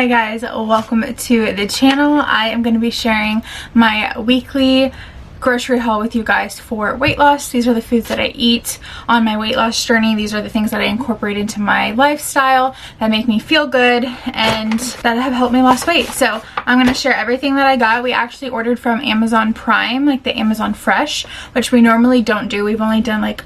Hi guys, welcome to the channel. I am going to be sharing my weekly grocery haul with you guys for weight loss. These are the foods that I eat on my weight loss journey. These are the things that I incorporate into my lifestyle that make me feel good and that have helped me lose weight. So I'm going to share everything that I got. We actually ordered from Amazon Prime, like the Amazon Fresh, which we normally don't do. We've only done like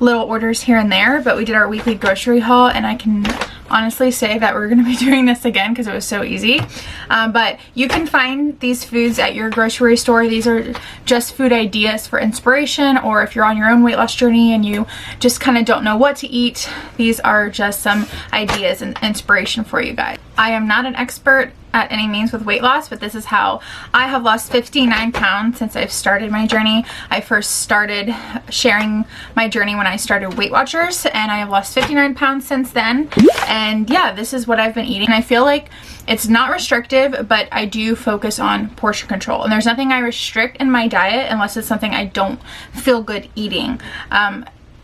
little orders here and there, but we did our weekly grocery haul, and I can honestly say that we're going to be doing this again because it was so easy. But you can find these foods at your grocery store. These are just food ideas for inspiration, or if you're on your own weight loss journey and you just kind of don't know what to eat, these are just some ideas and inspiration for you guys. I am not an expert at any means with weight loss, but this is how I have lost 59 pounds since I've started my journey. I first started sharing my journey when I started Weight Watchers, and I have lost 59 pounds since then. And yeah, this is what I've been eating. And I feel like it's not restrictive, but I do focus on portion control. And there's nothing I restrict in my diet unless it's something I don't feel good eating.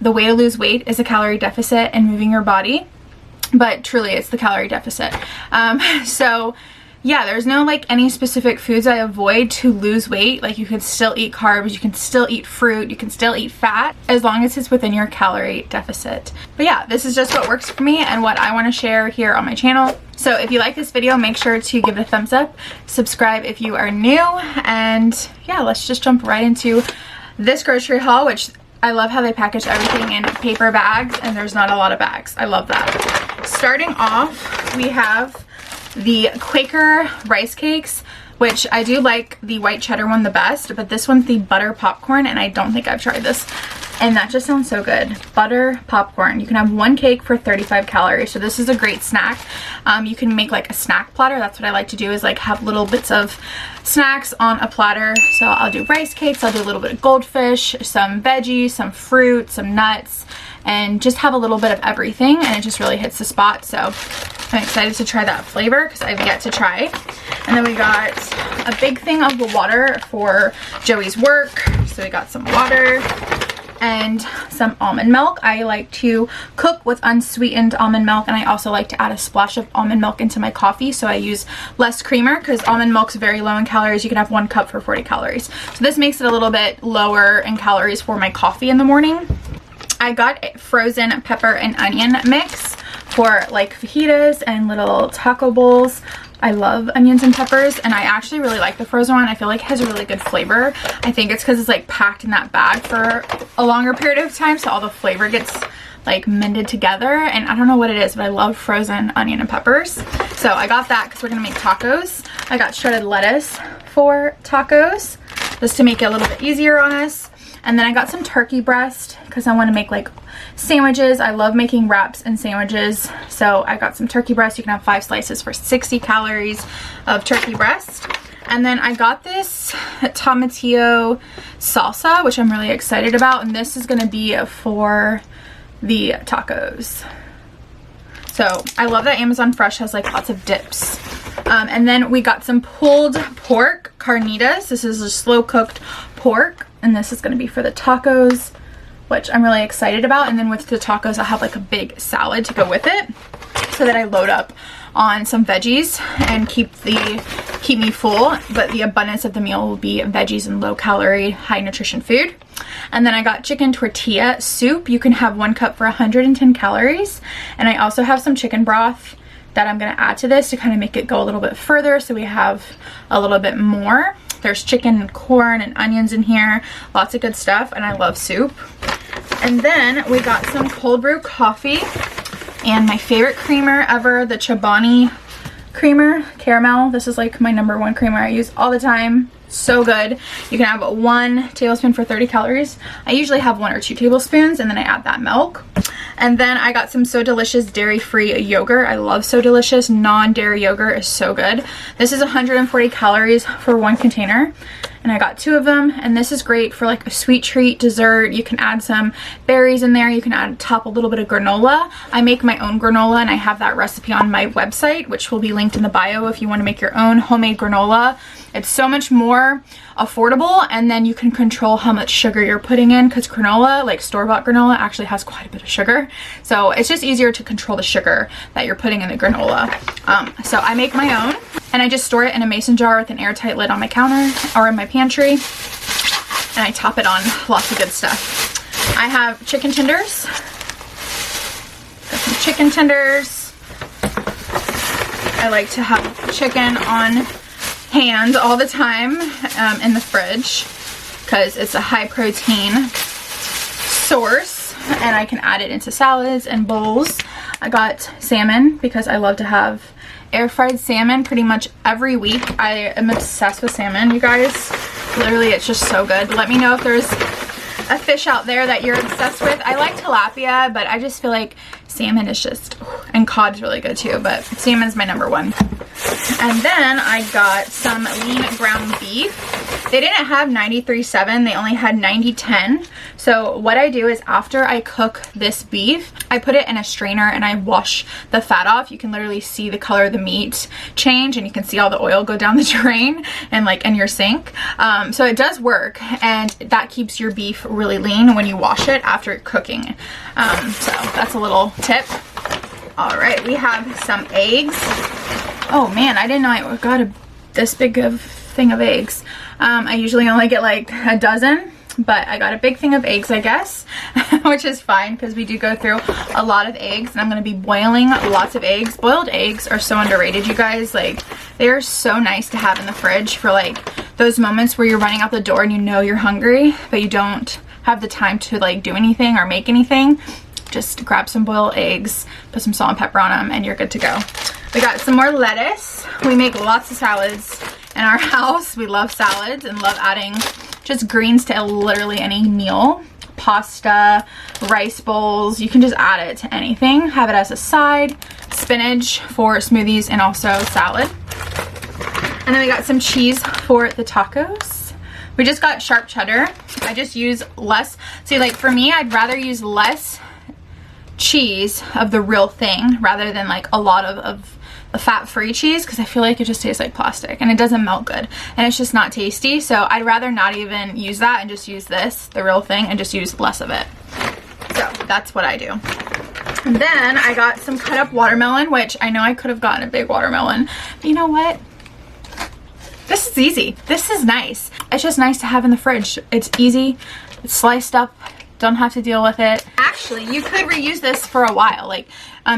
The way to lose weight is a calorie deficit and moving your body, but truly it's the calorie deficit. So yeah, there's no like any specific foods I avoid to lose weight. Like, you can still eat carbs, you can still eat fruit, you can still eat fat, as long as it's within your calorie deficit. But yeah, this is just what works for me and what I want to share here on my channel. So if you like this video, make sure to give it a thumbs up, subscribe if you are new, and yeah, let's just jump right into this grocery haul, which I love how they package everything in paper bags, and there's not a lot of bags. I love that. Starting off, we have the Quaker rice cakes, which I do like the white cheddar one the best, but this one's the butter popcorn, and I don't think I've tried this, and that just sounds so good. Butter popcorn. You can have one cake for 35 calories, so this is a great snack. You can make like a snack platter. That's what I like to do, is like have little bits of snacks on a platter. So I'll do rice cakes, I'll do a little bit of goldfish, some veggies, some fruit, some nuts, and just have a little bit of everything, and it just really hits the spot. So I'm excited to try that flavor because I've yet to try. And then we got a big thing of the water for Joey's work. So we got some water and some almond milk. I like to cook with unsweetened almond milk, and I also like to add a splash of almond milk into my coffee, so I use less creamer because almond milk's very low in calories. You can have 1 cup for 40 calories. So this makes it a little bit lower in calories for my coffee in the morning. I got a frozen pepper and onion mix for like fajitas and little taco bowls. I love onions and peppers, and I actually really like the frozen one. I feel like it has a really good flavor. I think it's because it's like packed in that bag for a longer period of time, so all the flavor gets like mended together, and I don't know what it is, but I love frozen onion and peppers. So I got that because we're gonna make tacos. I got shredded lettuce for tacos just to make it a little bit easier on us. And then I got some turkey breast because I want to make like sandwiches. I love making wraps and sandwiches. So I got some turkey breast. You can have 5 slices for 60 calories of turkey breast. And then I got this tomatillo salsa, which I'm really excited about. And this is going to be for the tacos. So I love that Amazon Fresh has like lots of dips. And then we got some pulled pork carnitas. This is a slow cooked pork, and this is going to be for the tacos, which I'm really excited about. And then with the tacos, I'll have like a big salad to go with it, so that I load up on some veggies and keep me full, but the abundance of the meal will be veggies and low calorie, high nutrition food. And then I got chicken tortilla soup. You can have 1 cup for 110 calories. And I also have some chicken broth that I'm going to add to this to kind of make it go a little bit further, so we have a little bit more. There's chicken and corn and onions in here, lots of good stuff, and I love soup. And then we got some cold brew coffee and my favorite creamer ever, the Chobani creamer caramel. This is like my #1 creamer I use all the time. So good. You can have 1 tablespoon for 30 calories. I usually have 1 or 2 tablespoons, and then I add that milk. And then I got some So Delicious dairy-free yogurt. I love So Delicious non-dairy yogurt. Is so good. This is 140 calories for 1 container, and I got 2 of them, and this is great for like a sweet treat dessert. You can add some berries in there, you can top a little bit of granola. I make my own granola and I have that recipe on my website, which will be linked in the bio if you want to make your own homemade granola. It's so much more affordable, and then you can control how much sugar you're putting in, because granola, like store-bought granola, actually has quite a bit of sugar, so it's just easier to control the sugar that you're putting in the granola. So I make my own, and I just store it in a mason jar with an airtight lid on my counter or in my pantry, and I top it on lots of good stuff. I have chicken tenders. Got some chicken tenders. I like to have chicken on hand all the time in the fridge because it's a high protein source, and I can add it into salads and bowls. I got salmon because I love to have air fried salmon pretty much every week. I am obsessed with salmon, you guys. Literally, it's just so good. Let me know if there's a fish out there that you're obsessed with. I like tilapia, but I just feel like salmon is just, and cod's really good too, but salmon's my #1. And then I got some lean ground beef. They didn't have 93.7, they only had 90.10. So what I do is after I cook this beef, I put it in a strainer and I wash the fat off. You can literally see the color of the meat change, and you can see all the oil go down the drain and like in your sink. So it does work, and that keeps your beef really lean when you wash it after cooking. So that's a little tip. All right, we have some eggs. Oh man, I didn't know I got this big of thing of eggs. I usually only get like a dozen, but I got a big thing of eggs, I guess, which is fine because we do go through a lot of eggs, and I'm going to be boiling lots of eggs. Boiled eggs are so underrated, you guys. Like, they are so nice to have in the fridge for like those moments where you're running out the door and you know you're hungry, but you don't have the time to like do anything or make anything. Just grab some boiled eggs, put some salt and pepper on them, and you're good to go. We got some more lettuce. We make lots of salads in our house. We love salads and love adding just greens to literally any meal. Pasta, rice bowls, you can just add it to anything. Have it as a side. Spinach for smoothies and also salad. And then we got some cheese for the tacos. We just got sharp cheddar. I just use less. See, like for me, I'd rather use less cheese of the real thing rather than like a lot of the fat-free cheese, because I feel like it just tastes like plastic and it doesn't melt good and it's just not tasty. So I'd rather not even use that and just use this, the real thing, and just use less of it. So that's what I do. And then I got some cut up watermelon, which I know I could have gotten a big watermelon, but you know what? This is easy. This is nice. It's just nice to have in the fridge. It's easy. It's sliced up. Don't have to deal with it. Actually, you could reuse this for a while. Like,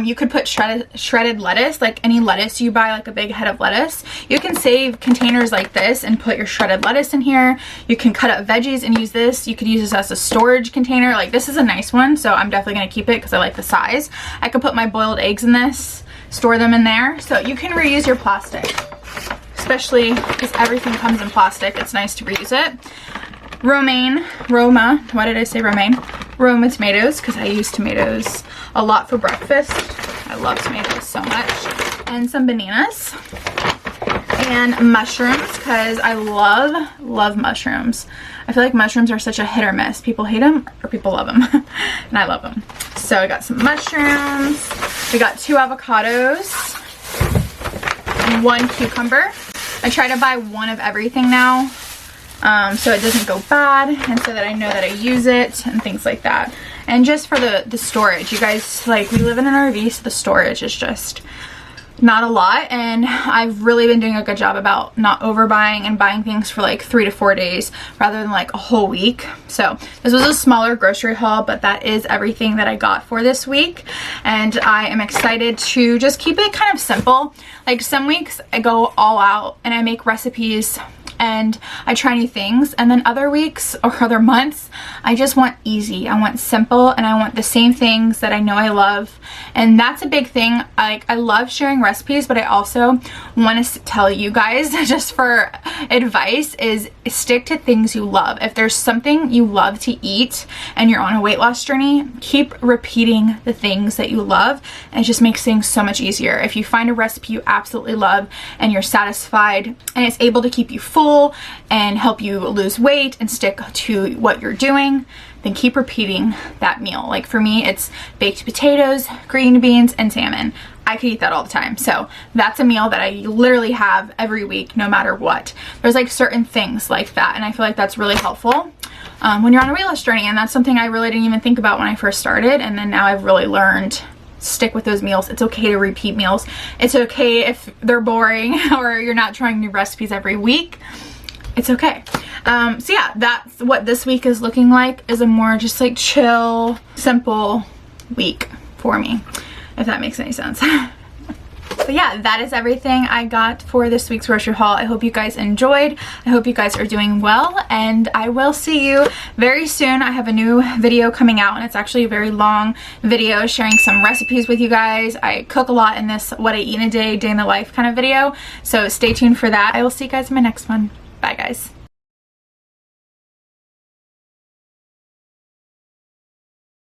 you could put shredded lettuce, like any lettuce you buy, like a big head of lettuce. You can save containers like this and put your shredded lettuce in here. You can cut up veggies and use this. You could use this as a storage container. Like, this is a nice one, so I'm definitely gonna keep it because I like the size. I could put my boiled eggs in this, store them in there. So you can reuse your plastic, especially because everything comes in plastic. It's nice to reuse it. Roma tomatoes, because I use tomatoes a lot for breakfast. I love tomatoes so much. And some bananas. And mushrooms, because I love mushrooms. I feel like mushrooms are such a hit or miss. People hate them or people love them. And I love them. So I got some mushrooms. We got 2 avocados. And 1 cucumber. I try to buy 1 of everything now. So it doesn't go bad, and so that I know that I use it and things like that. And just for the storage, you guys, like, we live in an RV, so the storage is just not a lot, and I've really been doing a good job about not overbuying and buying things for like 3 to 4 days rather than like a whole week. So this was a smaller grocery haul, but that is everything that I got for this week, and I am excited to just keep it kind of simple. Like, some weeks I go all out and I make recipes and I try new things, and then other weeks or other months I just want easy. I want simple, and I want the same things that I know I love, and that's a big thing. Like, I love sharing recipes, but I also want to tell you guys, just for advice, is stick to things you love. If there's something you love to eat and you're on a weight loss journey, keep repeating the things that you love, and it just makes things so much easier. If you find a recipe you absolutely love and you're satisfied and it's able to keep you full fuel and help you lose weight and stick to what you're doing, then keep repeating that meal. Like for me, it's baked potatoes, green beans, and salmon. I could eat that all the time. So that's a meal that I literally have every week, no matter what. There's like certain things like that, and I feel like that's really helpful when you're on a weight loss journey. And that's something I really didn't even think about when I first started, and then now I've really learned stick with those meals. It's okay to repeat meals. It's okay if they're boring or you're not trying new recipes every week. It's okay. So yeah, that's what this week is looking like, is a more just like chill, simple week for me, if that makes any sense. But yeah, that is everything I got for this week's grocery haul. I hope you guys enjoyed. I hope you guys are doing well, and I will see you very soon. I have a new video coming out, and it's actually a very long video sharing some recipes with you guys. I cook a lot in this what I eat in a day, day in the life kind of video, so stay tuned for that. I will see you guys in my next one. Bye guys.